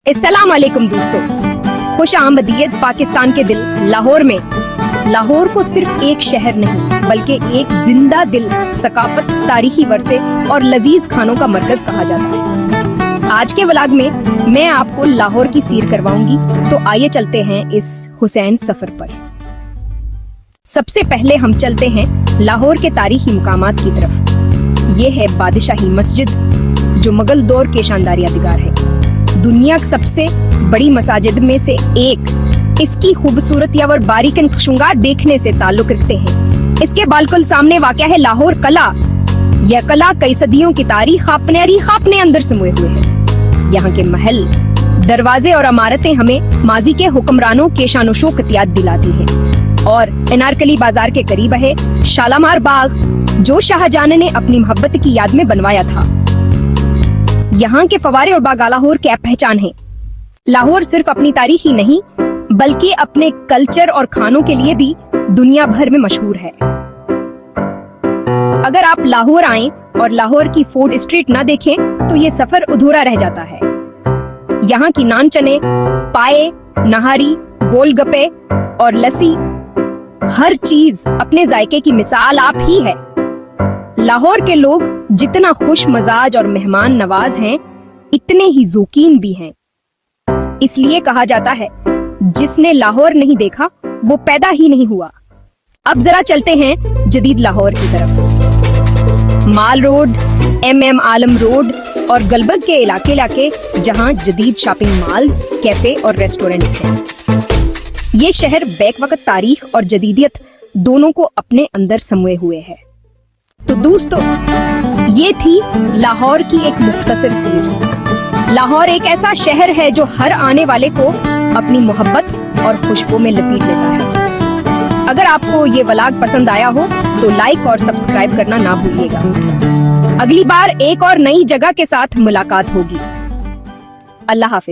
अस्सलाम वालेकुम दोस्तों, खुश आमदीद पाकिस्तान के दिल लाहौर में। लाहौर को सिर्फ एक शहर नहीं बल्कि एक जिंदा दिल, सकाफत, तारीखी वर्से और लजीज खानों का मरकज कहा जाता है। आज के व्लॉग में मैं आपको लाहौर की सीर करवाऊंगी, तो आइए चलते हैं इस हुसैन सफर पर। सबसे पहले हम चलते हैं लाहौर के तारीखी मुकामात की तरफ। ये है बादशाही मस्जिद, जो मुगल दौर के शानदार यादगार है। दुनिया की सबसे बड़ी मसाजिद में से एक। इसकी खूबसूरती और बारीकन श्रृंगार देखने से ताल्लुक रखते हैं। इसके बिल्कुल सामने वाक़या है लाहौर कला। यह कला कई सदियों की तारीख अपने अंदर समोए हुए है। यहाँ के महल, दरवाजे और इमारतें हमें माजी के हुक्मरानों के शान शौकत याद दिलाती हैं। और अनारकली बाजार के करीब है शालामार बाग, जो शाहजहां ने अपनी मोहब्बत की याद में बनवाया था। यहाँ के फवारे और बाग लाहौर की पहचान है। लाहौर सिर्फ अपनी तारीख ही नहीं बल्कि अपने कल्चर और खानों के लिए भी दुनिया भर में मशहूर है। अगर आप लाहौर आएं और लाहौर की फूड स्ट्रीट ना देखें तो ये सफर अधूरा रह जाता है। यहाँ की नान चने, पाए, नहारी, गोलगप्पे और लस्सी, हर चीज अपने जायके की मिसाल आप ही है। लाहौर के लोग जितना खुश मजाज और मेहमान नवाज हैं, इतने ही ज़ौकीन भी हैं। इसलिए कहा जाता है, जिसने लाहौर नहीं देखा वो पैदा ही नहीं हुआ। अब जरा चलते हैं जदीद लाहौर की तरफ। माल रोड, MM आलम रोड और गलबग के इलाके जहां जदीद शॉपिंग मॉल्स, कैफे और रेस्टोरेंट्स हैं। ये शहर बैक वक्त तारीख और जदीदियत दोनों को अपने अंदर समोए हुए है। तो दोस्तों, ये थी लाहौर की एक मुख्तसर सीर। लाहौर एक ऐसा शहर है जो हर आने वाले को अपनी मोहब्बत और खुशबू में लपेट लेता है। अगर आपको ये व्लॉग पसंद आया हो तो लाइक और सब्सक्राइब करना ना भूलिएगा। अगली बार एक और नई जगह के साथ मुलाकात होगी। अल्लाह हाफिज।